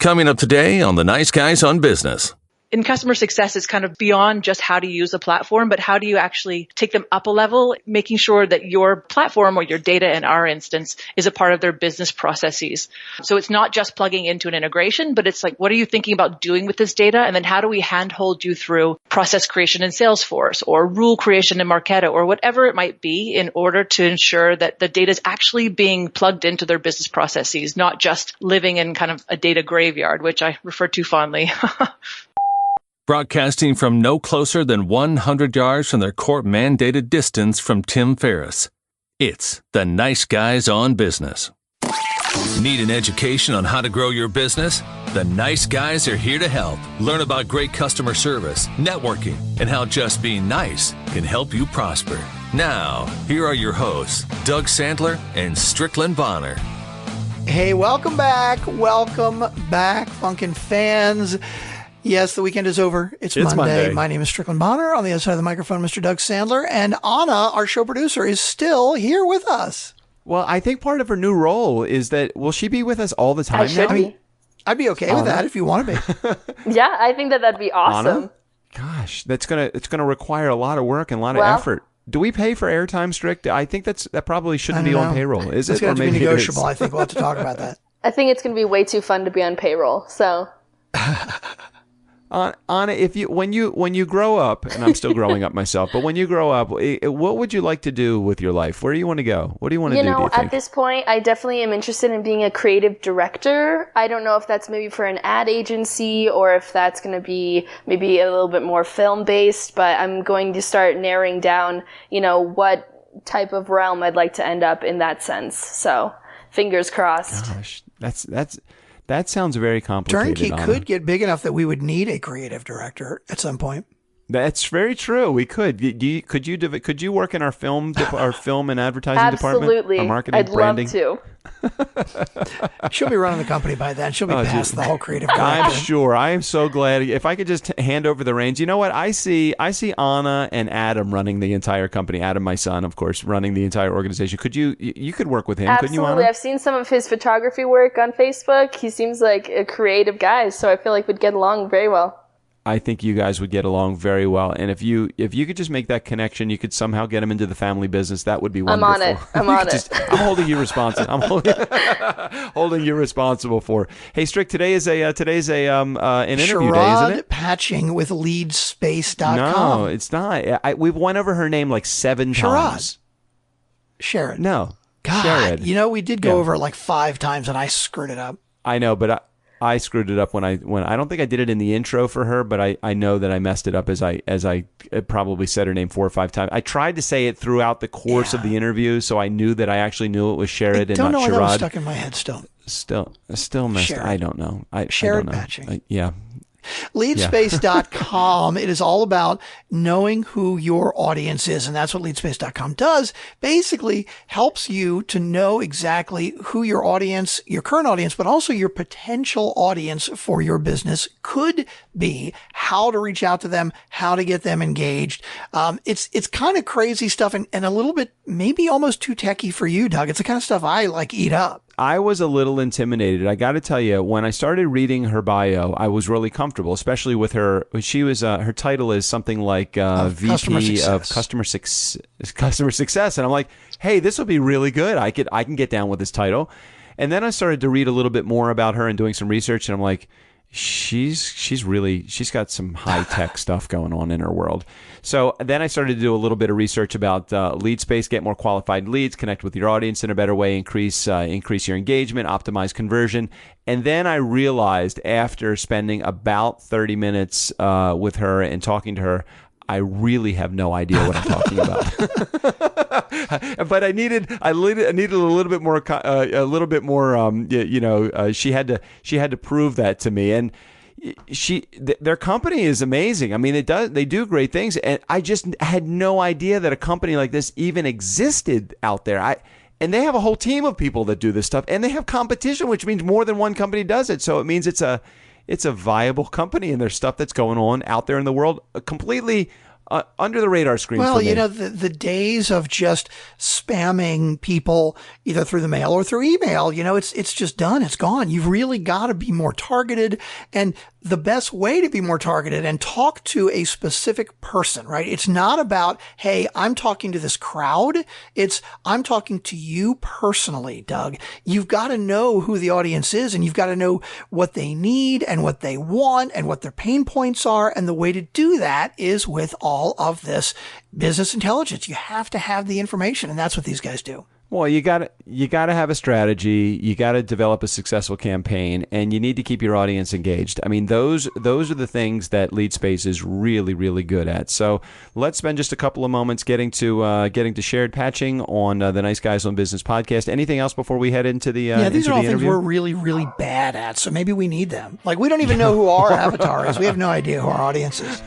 Coming up today on the Nice Guys on Business. In customer success, it's kind of beyond just how do you use a platform, but how do you actually take them up a level, making sure that your platform or your data in our instance is a part of their business processes. So it's not just plugging into an integration, but it's like, what are you thinking about doing with this data? And then how do we handhold you through process creation in Salesforce or rule creation in Marketo or whatever it might be in order to ensure that the data is actually being plugged into their business processes, not just living in kind of a data graveyard, which I refer to fondly. Broadcasting from no closer than 100 yards from their court-mandated distance from Tim Ferriss. It's the Nice Guys on Business. Need an education on how to grow your business? The Nice Guys are here to help. Learn about great customer service, networking, and how just being nice can help you prosper. Now, here are your hosts, Doug Sandler and Strickland Bonner. Hey, welcome back. Welcome back, Funkin' fans. Yes, the weekend is over. It's Monday. My name is Strickland Bonner. On the other side of the microphone, Mr. Doug Sandler. And Anna, our show producer, is still here with us. Well, I think part of her new role is that, will she be with us all the time now? I mean, I'd be okay with that if you want to be. Yeah, I think that'd be awesome. Anna? Gosh, it's gonna require a lot of work and a lot of effort. Do we pay for airtime, Strict? I think that probably shouldn't be on payroll. Is it? It's going to be negotiable. I think we'll have to talk about that. I think it's going to be way too fun to be on payroll. So. Anna, when you grow up, and I'm still growing up myself, but when you grow up, what would you like to do with your life? Where do you want to go? What do you want to do? At this point, I definitely am interested in being a creative director. I don't know if that's maybe for an ad agency or if that's going to be maybe a little bit more film based, but I'm going to start narrowing down, what type of realm I'd like to end up in that sense. So, fingers crossed. Gosh, that sounds very complicated. Turnkey could get big enough that we would need a creative director at some point. That's very true. We could. Could you work in our film and advertising department? Absolutely. Our marketing, I'd branding? love to. She'll be running the company by then. She'll be past the whole creative guy. I'm sure. I am so glad. If I could just hand over the reins. You know what? I see Anna and Adam running the entire company. Adam, my son, of course, running the entire organization. Could you could work with him? Absolutely. Couldn't you, Anna? I've seen some of his photography work on Facebook. He seems like a creative guy, so I feel like we'd get along very well. I think you guys would get along very well. And if you could just make that connection, you could somehow get him into the family business. That would be wonderful. I'm on it. I'm holding you responsible. I'm holding you responsible for. Hey, Strick, today's an interview day, isn't Sherrod it? Patching with Leadspace.com. No, it's not. We've went over her name like 7 times. Sherrod. No. God, Sherrod. We did go over it like 5 times and I screwed it up. I know, but I screwed it up when I don't think I did it in the intro for her, but I know that I messed it up as I probably said her name 4 or 5 times. I tried to say it throughout the course of the interview, so I knew that I actually knew it was Sherrod and not Sherrod. I don't know why that was stuck in my head still. Still messed. Sherrod. I don't know. Sherrod Patching. Yeah. Leadspace.com. It is all about knowing who your audience is. And that's what Leadspace.com does. Basically helps you to know exactly who your audience, your current audience, but also your potential audience for your business could be, how to reach out to them, how to get them engaged. It's kind of crazy stuff and a little bit, maybe almost too techy for you, Doug. It's the kind of stuff I eat up. I was a little intimidated. I got to tell you, when I started reading her bio, I was really comfortable, especially with her. She was her title is something like VP of Customer Success, and I'm like, hey, this will be really good. I can get down with this title. And then I started to read a little bit more about her and doing some research, and I'm like, she's got some high tech stuff going on in her world. So then I started to do a little bit of research about Leadspace, get more qualified leads, connect with your audience in a better way, increase your engagement, optimize conversion. And then I realized after spending about 30 minutes with her and talking to her, I really have no idea what I'm talking about. But I needed a little bit more, she had to prove that to me. And their company is amazing. I mean, they do great things. And I just had no idea that a company like this even existed out there. And they have a whole team of people that do this stuff, and they have competition, which means more than one company does it. So it means it's a viable company, and there's stuff that's going on out there in the world completely under the radar screen. Well, for me. the days of just spamming people either through the mail or through email, it's just done. It's gone. You've really got to be more targeted, and the best way to be more targeted and talk to a specific person, right? It's not about, hey, I'm talking to this crowd. It's, I'm talking to you personally, Doug. You've got to know who the audience is, and you've got to know what they need and what they want and what their pain points are. And the way to do that is with all of this business intelligence. You have to have the information, and that's what these guys do. Well, you got to have a strategy. You got to develop a successful campaign, and you need to keep your audience engaged. I mean, those are the things that Leadspace is really, really good at. So let's spend just a couple of moments getting to Sherrod Patching on the Nice Guys on Business podcast. Anything else before we head into the these are all things interview? we're really, really bad at. So maybe we need them. Like, we don't even know who our avatar is. We have no idea who our audience is.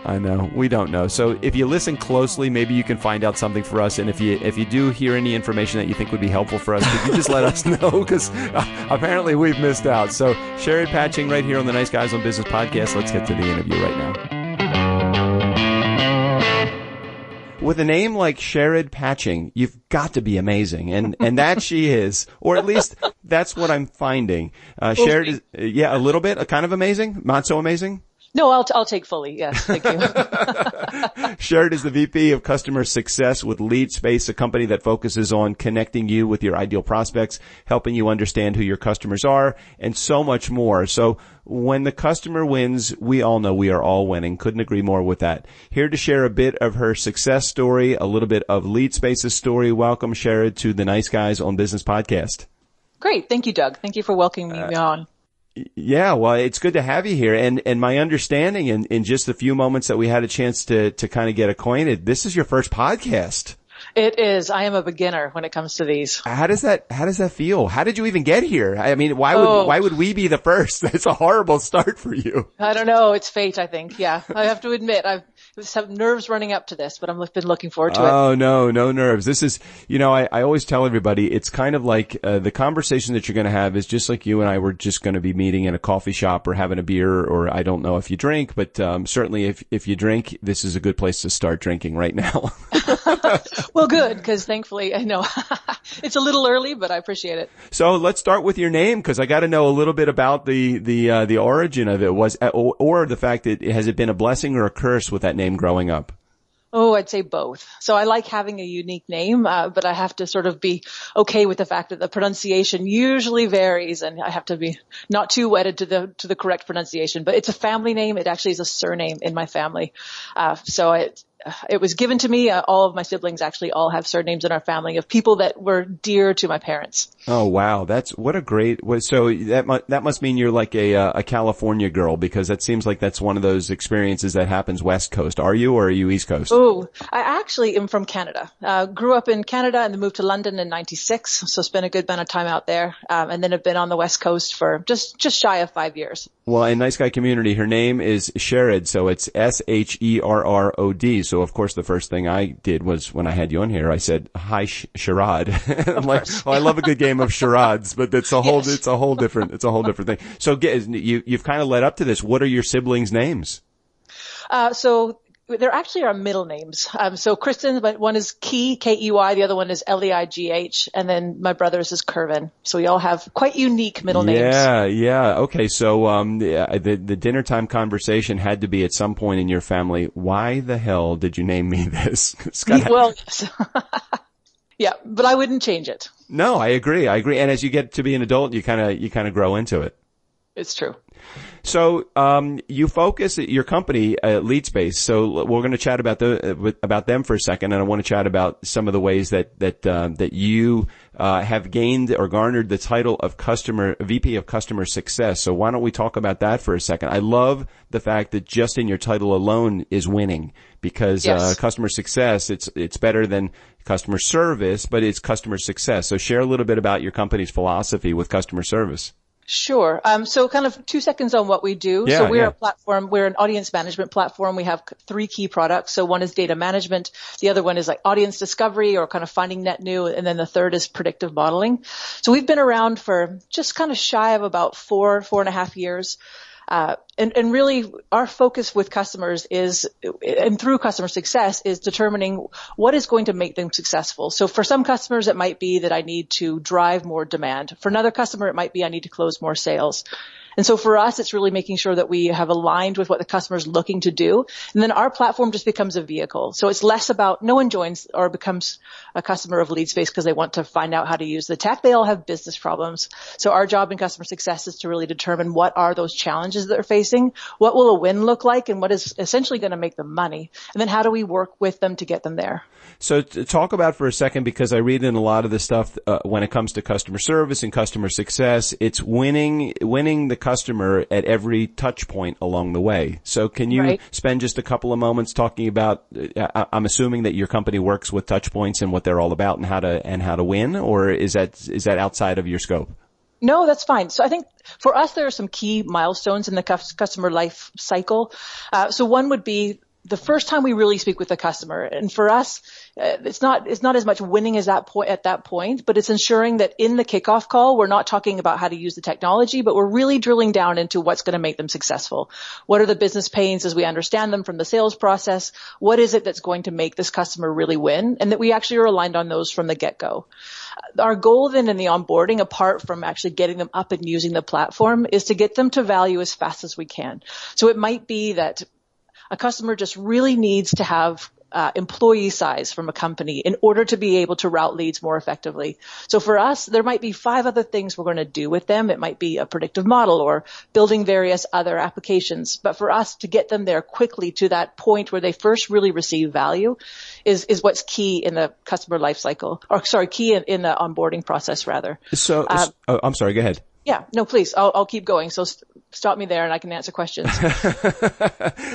I know. We don't know. So if you listen closely, maybe you can find out something for us. And if you do hear any information that you think would be helpful for us, could you just let us know? Because apparently we've missed out. So Sherrod Patching right here on the Nice Guys on Business podcast. Let's get to the interview right now. With a name like Sherrod Patching, you've got to be amazing. And that she is. Or at least that's what I'm finding. Sherrod is, a little bit, kind of amazing. Not so amazing. No, I'll take fully. Yes, thank you. Sherrod is the VP of Customer Success with Leadspace, a company that focuses on connecting you with your ideal prospects, helping you understand who your customers are, and so much more. So when the customer wins, we all know we are all winning. Couldn't agree more with that. Here to share a bit of her success story, a little bit of Leadspace's story. Welcome, Sherrod, to the Nice Guys on Business podcast. Great. Thank you, Doug. Thank you for welcoming me on. Yeah, well, it's good to have you here. And my understanding in just the few moments that we had a chance to kind of get acquainted, this is your first podcast. It is. I am a beginner when it comes to these. How does that feel? How did you even get here? I mean, why would we be the first? That's a horrible start for you. I don't know. It's fate, I think. Yeah. I have to admit, I've some nerves running up to this, but I've been looking forward to it. Oh, no nerves. This is, I always tell everybody, it's kind of like, the conversation that you're going to have is just like you and I were just going to be meeting in a coffee shop or having a beer, or I don't know if you drink, but, certainly if you drink, this is a good place to start drinking right now. Well, good, because thankfully, I know it's a little early, but I appreciate it. So let's start with your name, because I got to know a little bit about the origin of it. Or the fact that has it been a blessing or a curse with that name growing up? Oh, I'd say both. So I like having a unique name, but I have to sort of be okay with the fact that the pronunciation usually varies, and I have to be not too wedded to the correct pronunciation. But it's a family name. It actually is a surname in my family. So it was given to me. All of my siblings actually all have surnames in our family of people that were dear to my parents. Oh, wow. What a great, so that must mean you're like a California girl, because that seems like that's one of those experiences that happens West Coast. Are you, or are you East Coast? Oh, I actually am from Canada. Grew up in Canada and then moved to London in 96. So spent a good amount of time out there. And then have been on the West Coast for just shy of 5 years. Well, in Nice Guy community, her name is Sherrod, so it's Sherrod. So, of course, the first thing I did was when I had you on here, I said, "Hi, Sherrod." I'm like, I love a good game of charades, but it's a whole different thing. So, you've kind of led up to this. What are your siblings' names? So there actually are middle names. So Kristen, but one is Key, K-E-Y, the other one is L-E-I-G-H, and then my brother's is Kervin. So we all have quite unique middle names. Yeah. Okay. So, the dinner time conversation had to be at some point in your family. Why the hell did you name me this? Well, yes. Yeah, but I wouldn't change it. No, I agree. And as you get to be an adult, you kind of grow into it. It's true. So, you focus your company, Leadspace. So we're going to chat about them for a second. And I want to chat about some of the ways that you, have gained or garnered the title of VP of Customer Success. So why don't we talk about that for a second? I love the fact that just in your title alone is winning, because, yes. Customer success, it's better than customer service, but it's customer success. So share a little bit about your company's philosophy with customer service. Sure. So kind of 2 seconds on what we do. Yeah, so we're a platform. We're an audience management platform. We have 3 key products. So one is data management. The other one is like audience discovery or kind of finding net new. And then the third is predictive modeling. So we've been around for just kind of shy of about 4.5 years. And really our focus with customers is, and through customer success, is determining what is going to make them successful. So for some customers, it might be that I need to drive more demand. For another customer, it might be I need to close more sales. And so for us, it's really making sure that we have aligned with what the customer is looking to do. And then our platform just becomes a vehicle. So it's less about, no one joins or becomes a customer of Leadspace because they want to find out how to use the tech. They all have business problems. So our job in customer success is to really determine what are those challenges that they're facing, what will a win look like, and what is essentially going to make them money. And then how do we work with them to get them there? So to talk about for a second, because I read in a lot of the stuff when it comes to customer service and customer success, it's winning the customer at every touch point along the way. So can you spend just a couple of moments talking about, I'm assuming that your company works with touch points and what they're all about and how to win, or is that outside of your scope? No, that's fine. So I think for us, there are some key milestones in the customer life cycle. So one would be the first time we really speak with the customer. And for us, it's not as much winning as at that point, but it's ensuring that in the kickoff call, we're not talking about how to use the technology, but we're really drilling down into what's going to make them successful. What are the business pains as we understand them from the sales process? What is it that's going to make this customer really win? And that we actually are aligned on those from the get-go. Our goal then in the onboarding, apart from actually getting them up and using the platform, is to get them to value as fast as we can. So it might be that a customer just really needs to have employee size from a company in order to be able to route leads more effectively. So for us, there might be 5 other things we're going to do with them. It might be a predictive model or building various other applications. But for us to get them there quickly to that point where they first really receive value is what's key in the customer life cycle, or key in the onboarding process rather. So, I'm sorry, go ahead. Yeah, no, please. I'll keep going. So stop me there and I can answer questions.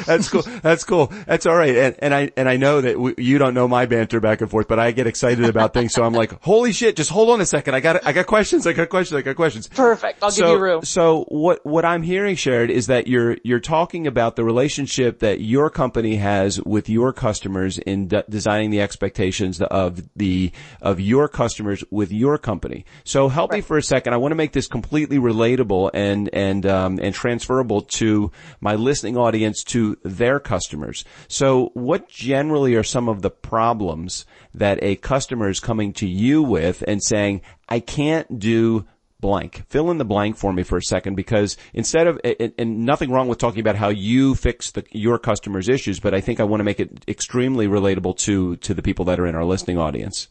That's cool. That's cool. That's all right. And I know that you don't know my banter back and forth, but I get excited about things. So I'm like, holy shit, just hold on a second. I got questions. Perfect. I'll give you room. So what I'm hearing, Sherrod, is that you're talking about the relationship that your company has with your customers in designing the expectations of your customers with your company. So help me for a second. I want to make this completely relatable and transferable to my listening audience, to their customers. So what generally are some of the problems that a customer is coming to you with and saying, I can't do blank? Fill in the blank for me for a second, because instead of, and nothing wrong with talking about how you fix your customers' issues, but I think I want to make it extremely relatable to the people that are in our listening audience.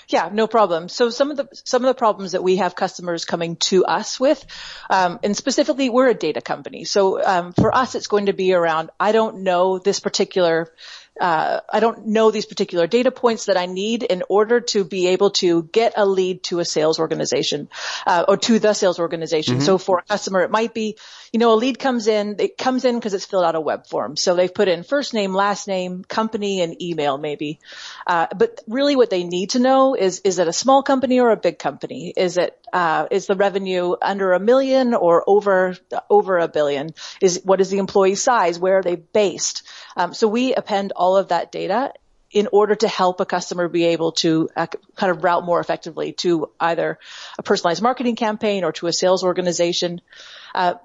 Yeah, no problem. So some of the problems that we have customers coming to us with, and specifically we're a data company. So, for us, it's going to be around, I don't know these particular data points that I need in order to be able to get a lead to a sales organization, or to the sales organization. Mm-hmm. So for a customer, it might be, a lead comes in because it's filled out a web form. So they've put in first name, last name, company, and email maybe. But really what they need to know is it a small company or a big company? Is the revenue under $1 million or over $1 billion? What is the employee size? Where are they based? So we append all of that data in order to help a customer be able to kind of route more effectively to either a personalized marketing campaign or to a sales organization.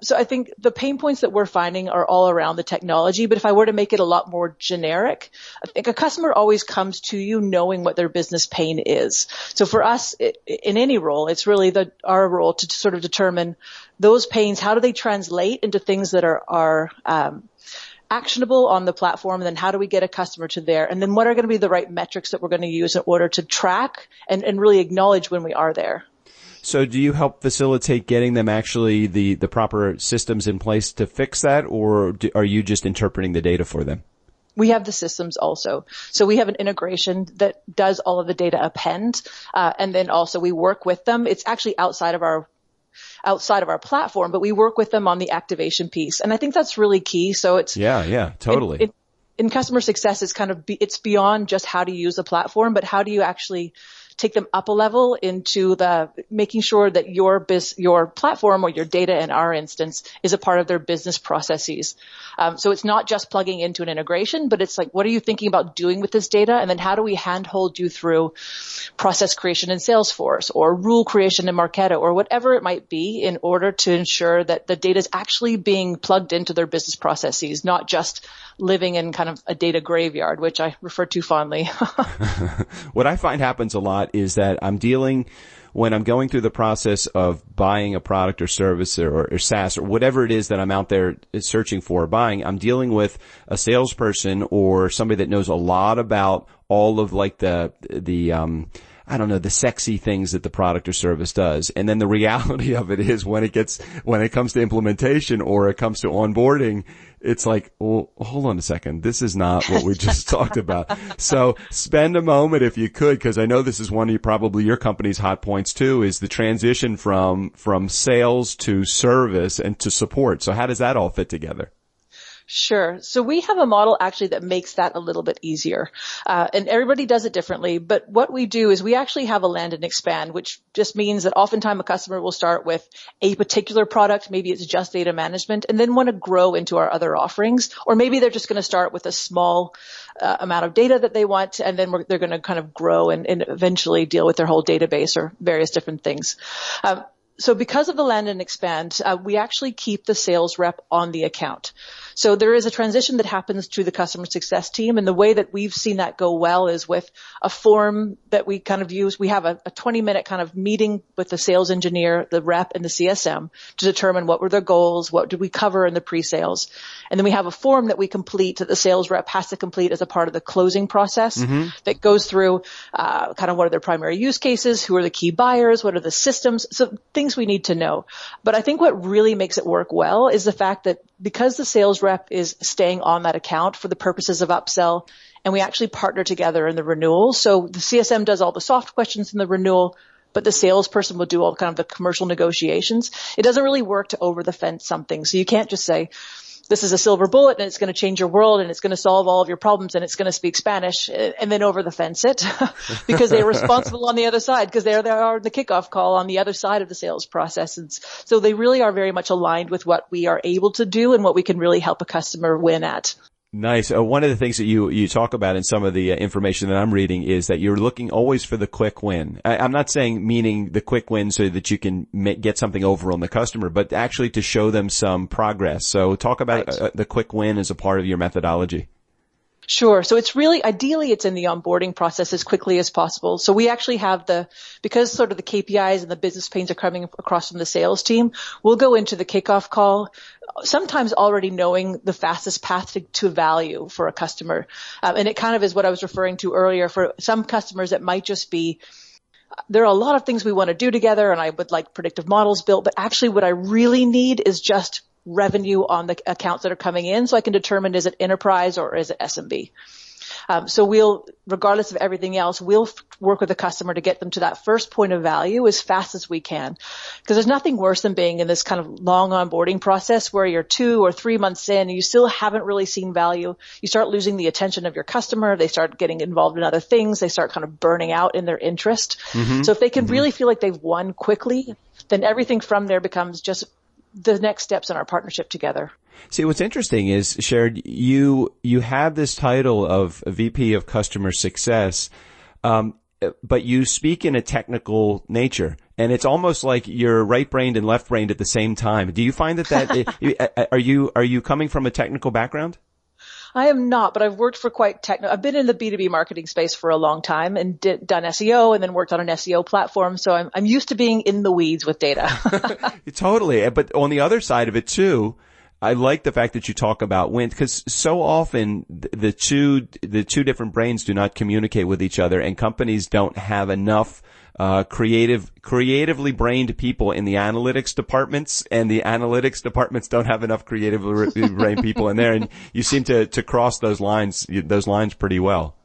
So I think the pain points that we're finding are all around the technology, but if I were to make it a lot more generic, I think a customer always comes to you knowing what their business pain is. So for us, in any role, it's really our role to sort of determine those pains. How do they translate into things that are actionable on the platform, and then how do we get a customer to there? And then what are going to be the right metrics that we're going to use in order to track and really acknowledge when we are there? So do you help facilitate getting them actually the proper systems in place to fix that, or are you just interpreting the data for them? We have the systems also. So we have an integration that does all of the data append, and then also we work with them. It's actually outside of our platform, but we work with them on the activation piece. And I think that's really key. So it's totally. In customer success, it's beyond just how to use the platform, but how do you actually take them up a level into the making sure that your platform or your data in our instance is a part of their business processes. So it's not just plugging into an integration, but it's like, what are you thinking about doing with this data? And then how do we handhold you through process creation in Salesforce or rule creation in Marketo or whatever it might be in order to ensure that the data is actually being plugged into their business processes, not just living in kind of a data graveyard, which I refer to fondly. What I find happens a lot is that when I'm going through the process of buying a product or service or SaaS or whatever it is that I'm out there searching for or buying, I'm dealing with a salesperson or somebody that knows a lot about all of like the I don't know, the sexy things that the product or service does. And then the reality of it is when it comes to implementation or it comes to onboarding, it's like, well, hold on a second. This is not what we just talked about. So spend a moment if you could, because I know this is one of probably your company's hot points too, is the transition from sales to service and to support. So how does that all fit together? Sure. So we have a model actually that makes that a little bit easier. And everybody does it differently. But what we do is we actually have a land and expand, which just means that oftentimes a customer will start with a particular product. Maybe it's just data management and then want to grow into our other offerings. Or maybe they're just going to start with a small amount of data that they want. And then they're going to kind of grow and eventually deal with their whole database or various different things. So because of the land and expand, we actually keep the sales rep on the account. So there is a transition that happens to the customer success team. And the way that we've seen that go well is with a form that we kind of use. We have a 20-minute kind of meeting with the sales engineer, the rep, and the CSM to determine what were their goals, what did we cover in the pre-sales. And then we have a form that we complete that the sales rep has to complete as a part of the closing process that goes through kind of what are their primary use cases, who are the key buyers, what are the systems, so things we need to know. But I think what really makes it work well is the fact that because the sales rep is staying on that account for the purposes of upsell, and we actually partner together in the renewal. So the CSM does all the soft questions in the renewal, but the salesperson will do all kind of the commercial negotiations. It doesn't really work to over the fence something. So you can't just say, this is a silver bullet and it's going to change your world and it's going to solve all of your problems and it's going to speak Spanish and then over the fence it because they're responsible on the other side because they are the kickoff call on the other side of the sales process. And so they really are very much aligned with what we are able to do and what we can really help a customer win at. Nice. One of the things that you talk about in some of the information that I'm reading is that you're looking always for the quick win. I'm not saying meaning the quick win so that you can get something over on the customer, but actually to show them some progress. So talk about the quick win as a part of your methodology. Sure. So it's really, ideally it's in the onboarding process as quickly as possible. So we actually have because sort of the KPIs and the business pains are coming across from the sales team, we'll go into the kickoff call, sometimes already knowing the fastest path to value for a customer. And it kind of is what I was referring to earlier for some customers that might just be, there are a lot of things we want to do together and I would like predictive models built, but actually what I really need is just revenue on the accounts that are coming in so I can determine is it enterprise or is it SMB. So we'll, regardless of everything else, we'll work with the customer to get them to that first point of value as fast as we can. Because there's nothing worse than being in this kind of long onboarding process where you're 2 or 3 months in and you still haven't really seen value. You start losing the attention of your customer. They start getting involved in other things. They start kind of burning out in their interest. So if they can really feel like they've won quickly, then everything from there becomes just the next steps in our partnership together. See, what's interesting is, Sherrod, you have this title of VP of Customer Success, but you speak in a technical nature, and it's almost like you're right-brained and left-brained at the same time. Do you find that are you coming from a technical background? I am not, but I've worked for I've been in the B2B marketing space for a long time and done SEO and then worked on an SEO platform. So I'm used to being in the weeds with data. Totally. But on the other side of it too, I like the fact that you talk about win, because so often the two different brains do not communicate with each other, and companies don't have enough creatively brained people in the analytics departments, and the analytics departments don't have enough creatively brained people in there, and you seem to cross those lines pretty well.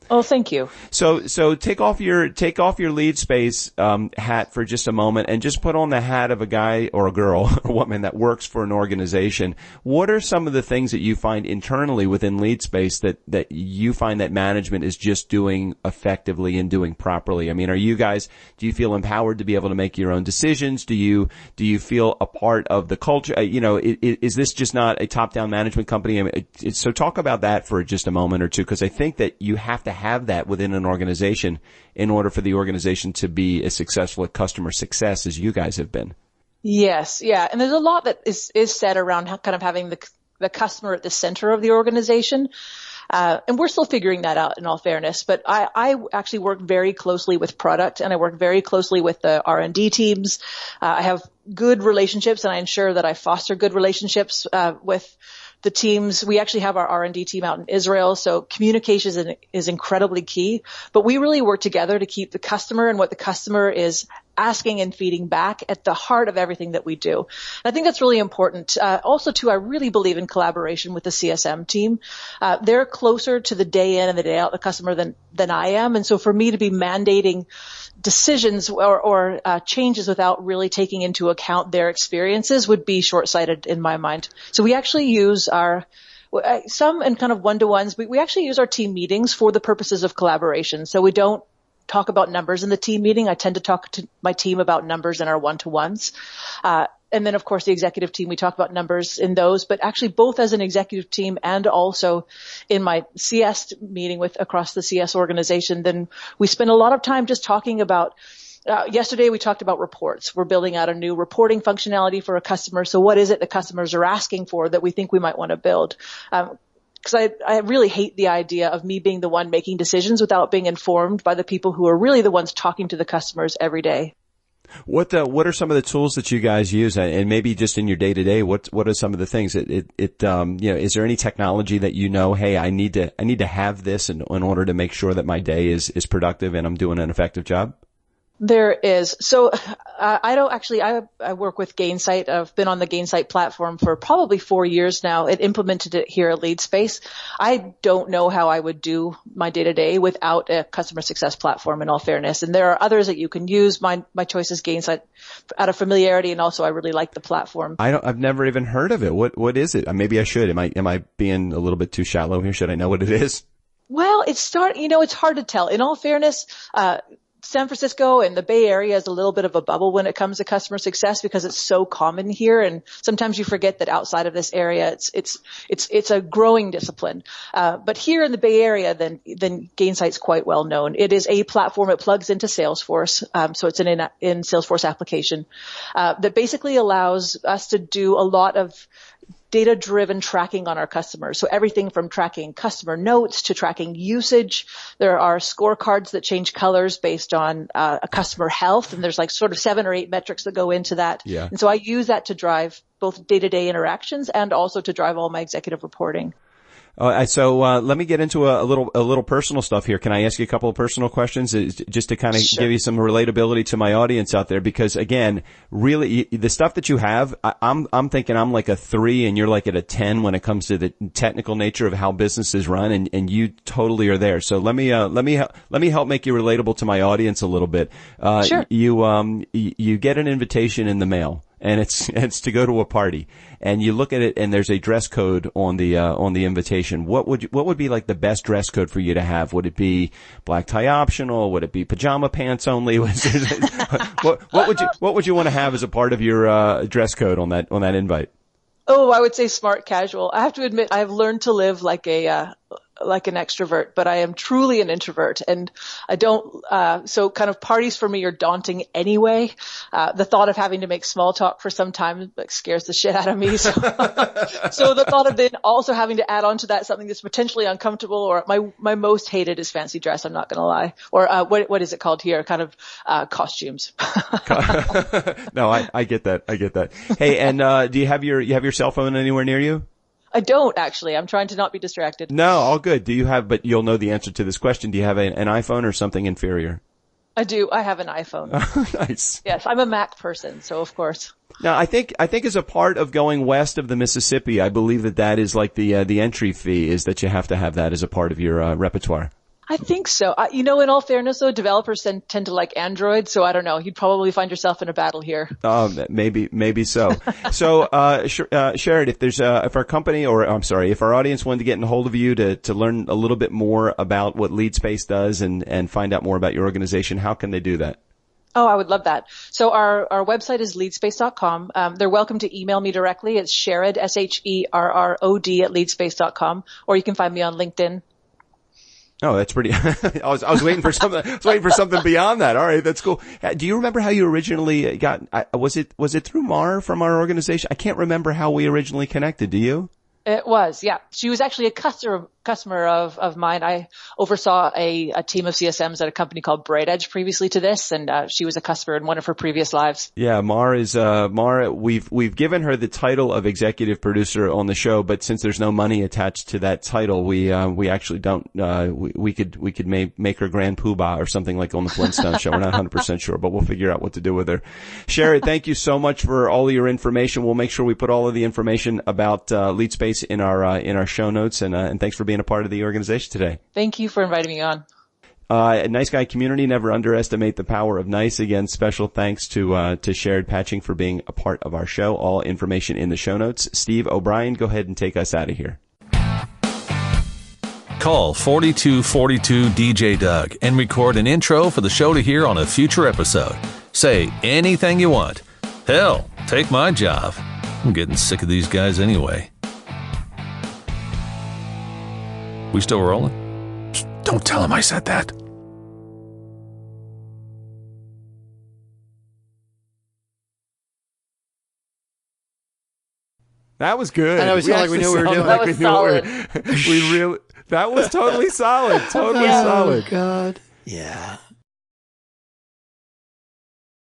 Oh, thank you. So take off your Leadspace hat for just a moment and just put on the hat of a guy or a girl or woman that works for an organization. What are some of the things that you find internally within Leadspace that you find that management is just doing effectively and doing properly? I mean, do you feel empowered to be able to make your own decisions? Do you feel a part of the culture? Is this just not a top-down management company? I mean, so talk about that for just a moment or two, because I think that you have to have that within an organization in order for the organization to be as successful at customer success as you guys have been. Yes. Yeah. And there's a lot that is said around kind of having the customer at the center of the organization. And we're still figuring that out, in all fairness. But I actually work very closely with product, and I work very closely with the R&D teams. I have good relationships, and I ensure that I foster good relationships with the teams. We actually have our R&D team out in Israel, so communication is incredibly key. But we really work together to keep the customer and what the customer is asking and feeding back at the heart of everything that we do. And I think that's really important. Also, too, I really believe in collaboration with the CSM team. They're closer to the day in and the day out the customer than I am. And so for me to be mandating decisions or changes without really taking into account their experiences would be short-sighted in my mind. So we actually use some in kind of one-to-ones, but we actually use our team meetings for the purposes of collaboration. So we don't talk about numbers in the team meeting. I tend to talk to my team about numbers in our one-to-ones. And then, of course, the executive team, we talk about numbers in those, but actually both as an executive team and also in my CS meeting across the CS organization, then we spend a lot of time just talking about yesterday we talked about reports. We're building out a new reporting functionality for a customer. So what is it the customers are asking for that we think we might want to build? Because I really hate the idea of me being the one making decisions without being informed by the people who are really the ones talking to the customers every day. What are some of the tools that you guys use, and maybe just in your day to day? What are some of the things is there any technology that hey, I need to have this in order to make sure that my day is productive and I'm doing an effective job? There is. So I work with Gainsight. I've been on the Gainsight platform for probably 4 years now. It implemented it here at Leadspace. I don't know how I would do my day to day without a customer success platform, in all fairness. And there are others that you can use. My choice is Gainsight out of familiarity, and also I really like the platform. I've never even heard of it. What is it? Maybe I should. Am I being a little bit too shallow here? Should I know what it is? Well, it's hard to tell. In all fairness, San Francisco and the Bay Area is a little bit of a bubble when it comes to customer success because it's so common here, and sometimes you forget that outside of this area, it's a growing discipline. But here in the Bay Area, then Gainsight's quite well known. It is a platform. It plugs into Salesforce, so it's an in Salesforce application that basically allows us to do a lot of data-driven tracking on our customers. So everything from tracking customer notes to tracking usage. There are scorecards that change colors based on a customer health, and there's like sort of 7 or 8 metrics that go into that. Yeah. And so I use that to drive both day-to-day interactions and also to drive all my executive reporting. So let me get into a little personal stuff here. Can I ask you a couple of personal questions just to kind of give you some relatability to my audience out there? Because again, really, the stuff that you have, I'm thinking I'm like a 3 and you're like at a 10 when it comes to the technical nature of how businesses run, and you totally are there. So let me help make you relatable to my audience a little bit. Sure. You get an invitation in the mail, and it's to go to a party, and you look at it and there's a dress code on the invitation. What would be like the best dress code for you to have? Would it be black tie optional? Would it be pajama pants only? What would you want to have as a part of your dress code on that invite? Oh, I would say smart casual. I have to admit, I've learned to live like an extrovert, but I am truly an introvert, and I don't, so kind of parties for me are daunting anyway. The thought of having to make small talk for some time scares the shit out of me. So, so the thought of then also having to add on to that something that's potentially uncomfortable, or my most hated is fancy dress. I'm not going to lie. Or, what is it called here? Kind of, costumes. No, I get that. I get that. Hey, and, do you have your cell phone anywhere near you? I don't actually. I'm trying to not be distracted. No, all good. But you'll know the answer to this question. Do you have an iPhone or something inferior? I do. I have an iPhone. Nice. Yes, I'm a Mac person, so of course. Now, I think as a part of going west of the Mississippi, I believe that is like the entry fee is that you have to have that as a part of your repertoire. I think so. In all fairness, though, developers tend to like Android, so I don't know. You'd probably find yourself in a battle here. Maybe so. So, Sherrod, if our audience wanted to get in hold of you to learn a little bit more about what Leadspace does and find out more about your organization, how can they do that? Oh, I would love that. So our website is leadspace.com. They're welcome to email me directly. It's Sherrod, SHERROD at leadspace.com, or you can find me on LinkedIn. Oh, that's pretty. I was waiting for something. I was waiting for something beyond that. All right, that's cool. Do you remember how you originally got? Was it through Mar from our organization? I can't remember how we originally connected. Do you? It was, yeah. She was actually a customer of mine. I oversaw a team of CSMs at a company called Bright Edge previously to this, and she was a customer in one of her previous lives. Yeah, Mar is Mar. We've given her the title of executive producer on the show, but since there's no money attached to that title, we actually don't. We could make her Grand Poobah or something like on the Flintstones show. We're not 100% sure, but we'll figure out what to do with her. Sherrod, thank you so much for all of your information. We'll make sure we put all of the information about Leadspace in our show notes, and thanks for being a part of the organization today. Thank you for inviting me on. Nice Guy community, never underestimate the power of nice. Again, special thanks to Sherrod Patching for being a part of our show. All information in the show notes. Steve O'Brien, go ahead and take us out of here. Call 4242 DJ Doug and record an intro for the show to hear on a future episode. Say anything you want. Hell, take my job. I'm getting sick of these guys anyway. We still rolling? Don't tell him I said that. That was good. I know, it sounded like we knew what we were doing. That was solid. That was totally solid. Totally solid. Oh, God. Yeah.